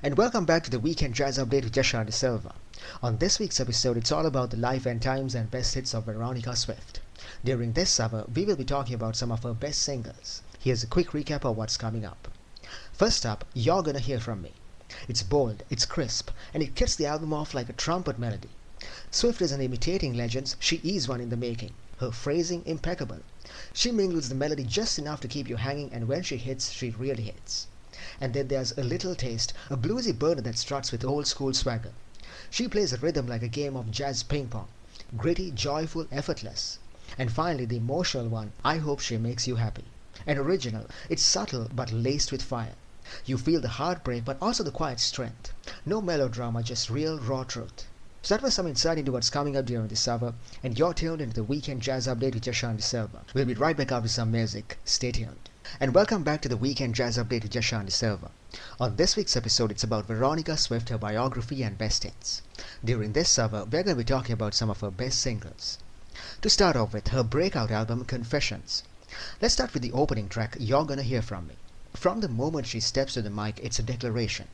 And welcome back to the Weekend Jazz Update with Jashan De Silva. On this week's episode, it's all about the life and times and best hits of Veronica Swift. During this summer, we will be talking about some of her best singles. Here's a quick recap of what's coming up. First up, You're Gonna Hear From Me. It's bold, it's crisp, and it kicks the album off like a trumpet melody. Swift isn't imitating legends, she is one in the making. Her phrasing impeccable. She mingles the melody just enough to keep you hanging, and when she hits, she really hits. And then there's A Little Taste, a bluesy burner that struts with old school swagger. She plays a rhythm like a game of jazz ping pong. Gritty, joyful, effortless. And finally the emotional one, I Hope She Makes You Happy. An original, it's subtle but laced with fire. You feel the heartbreak but also the quiet strength. No melodrama, just real raw truth. So that was some insight into what's coming up during this summer, and you're tuned into the Weekend Jazz Update with Jashan De Silva. We'll be right back after some music. Stay tuned. And welcome back to the Weekend Jazz Update with Jashan De Silva. On this week's episode, it's about Veronica Swift, her biography and best hits. During this summer, we're going to be talking about some of her best singles. To start off with, her breakout album, Confessions. Let's start with the opening track, You're Gonna Hear From Me. From the moment she steps to the mic, it's a declaration.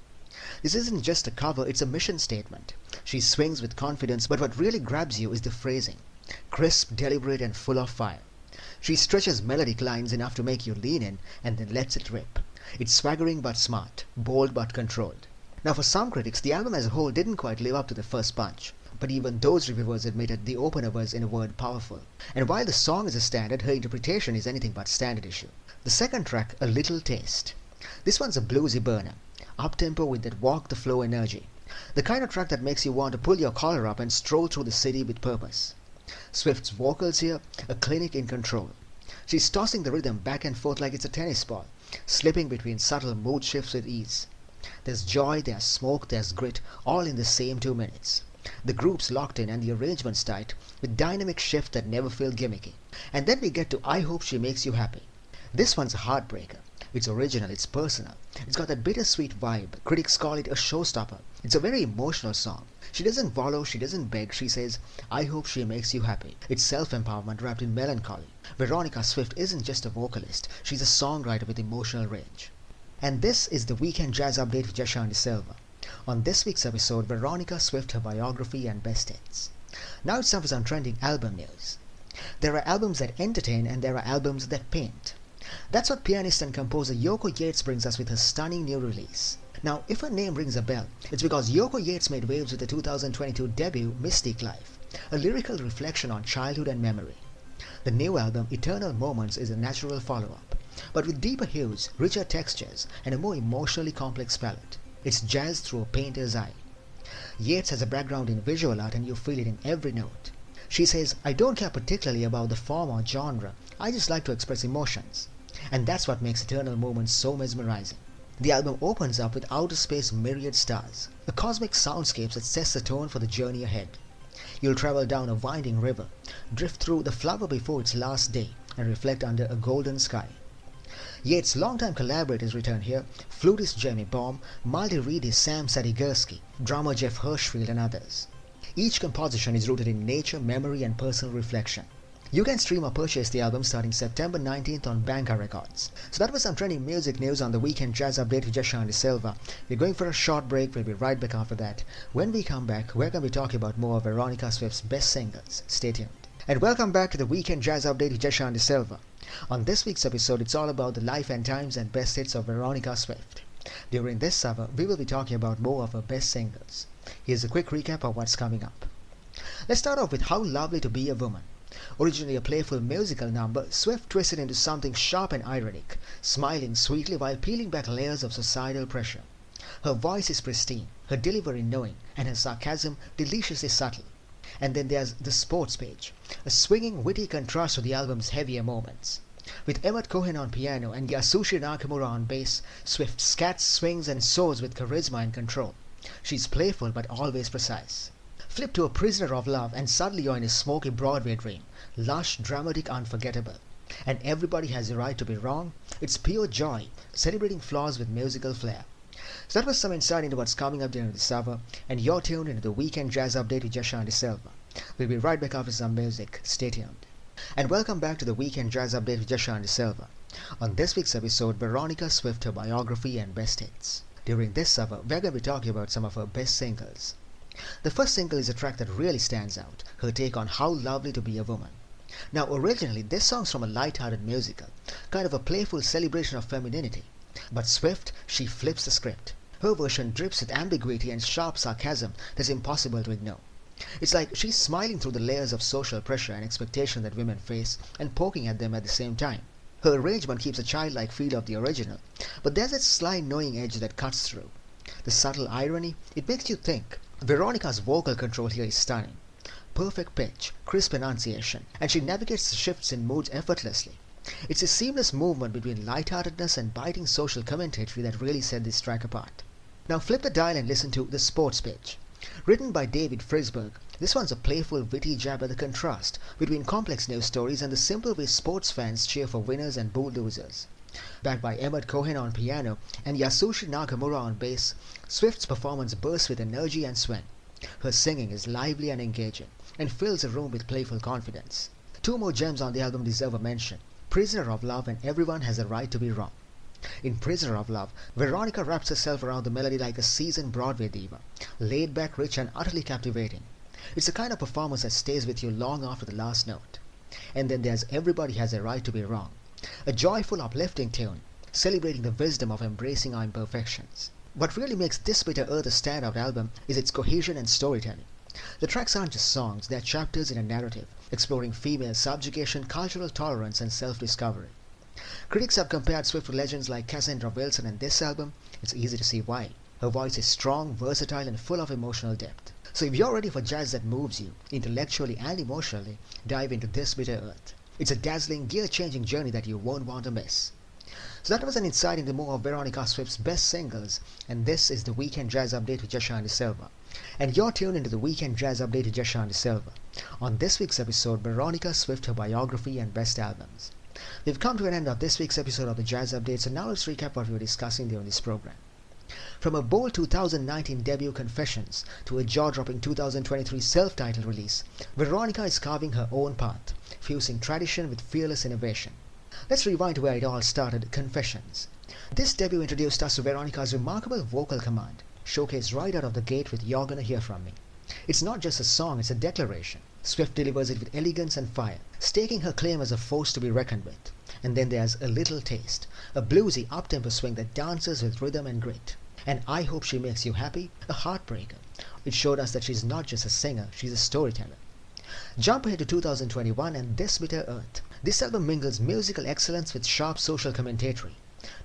This isn't just a cover, it's a mission statement. She swings with confidence, but what really grabs you is the phrasing. Crisp, deliberate, and full of fire. She stretches melodic lines enough to make you lean in, and then lets it rip. It's swaggering but smart, bold but controlled. Now for some critics, the album as a whole didn't quite live up to the first punch. But even those reviewers admitted the opener was, in a word, powerful. And while the song is a standard, her interpretation is anything but standard issue. The second track, A Little Taste. This one's a bluesy burner. Up-tempo with that walk-the-flow energy. The kind of track that makes you want to pull your collar up and stroll through the city with purpose. Swift's vocals here, a clinic in control. She's tossing the rhythm back and forth like it's a tennis ball, slipping between subtle mood shifts with ease. There's joy, there's smoke, there's grit, all in the same 2 minutes. The group's locked in and the arrangement's tight, with dynamic shifts that never feel gimmicky. And then we get to I Hope She Makes You Happy. This one's a heartbreaker. It's original, it's personal. It's got that bittersweet vibe. Critics call it a showstopper. It's a very emotional song. She doesn't wallow, she doesn't beg, she says, I hope she makes you happy. It's self-empowerment wrapped in melancholy. Veronica Swift isn't just a vocalist, she's a songwriter with emotional range. And this is the Weekend Jazz Update with Jashan De Silva. On this week's episode, Veronica Swift, her biography and best hits. Now it's time for some trending album news. There are albums that entertain and there are albums that paint. That's what pianist and composer Yoko Yates brings us with her stunning new release. Now, if her name rings a bell, it's because Yoko Yates made waves with the 2022 debut Mystic Life, a lyrical reflection on childhood and memory. The new album Eternal Moments is a natural follow-up, but with deeper hues, richer textures, and a more emotionally complex palette. It's jazz through a painter's eye. Yates has a background in visual art and you feel it in every note. She says, I don't care particularly about the form or genre, I just like to express emotions. And that's what makes Eternal Moments so mesmerizing. The album opens up with outer space myriad stars, a cosmic soundscape that sets the tone for the journey ahead. You'll travel down a winding river, drift through the flower before its last day, and reflect under a golden sky. Yates' longtime collaborators return here, flutist Jamie Baum, multi-reedist Sam Sadigersky, drummer Jeff Hirschfield and others. Each composition is rooted in nature, memory and personal reflection. You can stream or purchase the album starting September 19th on Banca Records. So that was some trending music news on the Weekend Jazz Update with Jashan De Silva. We're going for a short break, we'll be right back after that. When we come back, we're going to be talking about more of Veronica Swift's best singles. Stay tuned. And welcome back to the Weekend Jazz Update with Jashan De Silva. On this week's episode, it's all about the life and times and best hits of Veronica Swift. During this summer, we will be talking about more of her best singles. Here's a quick recap of what's coming up. Let's start off with How Lovely to Be a Woman. Originally a playful musical number, Swift twisted into something sharp and ironic, smiling sweetly while peeling back layers of societal pressure. Her voice is pristine, her delivery knowing, and her sarcasm deliciously subtle. And then there's The Sports Page, a swinging, witty contrast to the album's heavier moments. With Emmett Cohen on piano and Yasushi Nakamura on bass, Swift scats, swings and soars with charisma and control. She's playful but always precise. Flip to A Prisoner of Love and suddenly you're in a smoky Broadway dream. Lush, dramatic, unforgettable. And Everybody Has a Right to Be Wrong? It's pure joy, celebrating flaws with musical flair. So that was some insight into what's coming up during the summer, and you're tuned into the Weekend Jazz Update with Jashan De Silva. We'll be right back after some music. Stay tuned. And welcome back to the Weekend Jazz Update with Jashan De Silva. On this week's episode, Veronica Swift, her biography and best hits. During this hour, we're going to be talking about some of her best singles. The first single is a track that really stands out, her take on How Lovely to Be a Woman. Now originally, this song's from a light-hearted musical, kind of a playful celebration of femininity. But Swift, she flips the script. Her version drips with ambiguity and sharp sarcasm that's impossible to ignore. It's like she's smiling through the layers of social pressure and expectation that women face and poking at them at the same time. Her arrangement keeps a childlike feel of the original, but there's that sly knowing edge that cuts through. The subtle irony, it makes you think. Veronica's vocal control here is stunning. Perfect pitch, crisp enunciation, and she navigates the shifts in moods effortlessly. It's a seamless movement between lightheartedness and biting social commentary that really set this track apart. Now flip the dial and listen to The Sports Page. Written by David Frisberg, this one's a playful, witty jab at the contrast between complex news stories and the simple way sports fans cheer for winners and boo losers. Backed by Emmett Cohen on piano and Yasushi Nakamura on bass, Swift's performance bursts with energy and swing. Her singing is lively and engaging, and fills the room with playful confidence. Two more gems on the album deserve a mention: Prisoner of Love and Everyone Has a Right to Be Wrong. In Prisoner of Love, Veronica wraps herself around the melody like a seasoned Broadway diva, laid back, rich, and utterly captivating. It's the kind of performance that stays with you long after the last note. And then there's Everybody Has a Right to Be Wrong, a joyful, uplifting tune, celebrating the wisdom of embracing our imperfections. What really makes This Bitter Earth a standout album is its cohesion and storytelling. The tracks aren't just songs, they're chapters in a narrative, exploring female subjugation, cultural tolerance, and self-discovery. Critics have compared Swift to legends like Cassandra Wilson, and this album, it's easy to see why. Her voice is strong, versatile, and full of emotional depth. So if you're ready for jazz that moves you, intellectually and emotionally, dive into This Bitter Earth. It's a dazzling, gear-changing journey that you won't want to miss. So that was an insight into more of Veronica Swift's best singles, and this is the Weekend Jazz Update with Jashan De Silva. And you're tuned into the Weekend Jazz Update with Jashan De Silva. On this week's episode, Veronica Swift, her biography and best albums. We've come to an end of this week's episode of the Jazz Update, so now let's recap what we were discussing during this program. From a bold 2019 debut Confessions to a jaw-dropping 2023 self-titled release, Veronica is carving her own path, fusing tradition with fearless innovation. Let's rewind to where it all started, Confessions. This debut introduced us to Veronica's remarkable vocal command, showcased right out of the gate with You're Gonna Hear From Me. It's not just a song, it's a declaration. Swift delivers it with elegance and fire, staking her claim as a force to be reckoned with. And then there's A Little Taste, a bluesy up-tempo swing that dances with rhythm and grit. And I Hope She Makes You Happy, a heartbreaker. It showed us that she's not just a singer, she's a storyteller. Jump ahead to 2021 and This Bitter Earth. This album mingles musical excellence with sharp social commentary.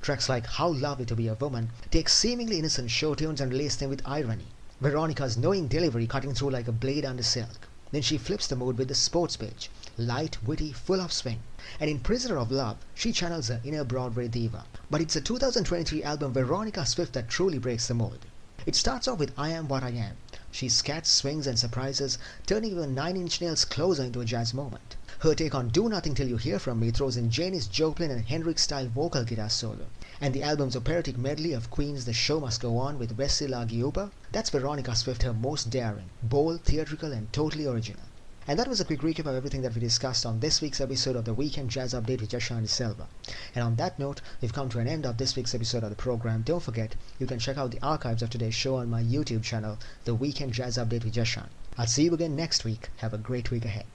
Tracks like How Lovely to Be a Woman take seemingly innocent show tunes and lace them with irony. Veronica's knowing delivery cutting through like a blade under silk. Then she flips the mood with The Sports Page, light, witty, full of swing. And in Prisoner of Love, she channels her inner Broadway diva. But it's a 2023 album Veronica Swift that truly breaks the mold. It starts off with I Am What I Am. She scats, swings, and surprises, turning even Nine Inch Nails closer into a jazz moment. Her take on Do Nothing Till You Hear From Me throws in Janis Joplin and Hendrix-style vocal guitar solo. And the album's operatic medley of Queen's The Show Must Go On with Vesela Giuba, that's Veronica Swift, her most daring, bold, theatrical, and totally original. And that was a quick recap of everything that we discussed on this week's episode of the Weekend Jazz Update with Jashan De Silva. And on that note, we've come to an end of this week's episode of the program. Don't forget, you can check out the archives of today's show on my YouTube channel, The Weekend Jazz Update with Jashan. I'll see you again next week. Have a great week ahead.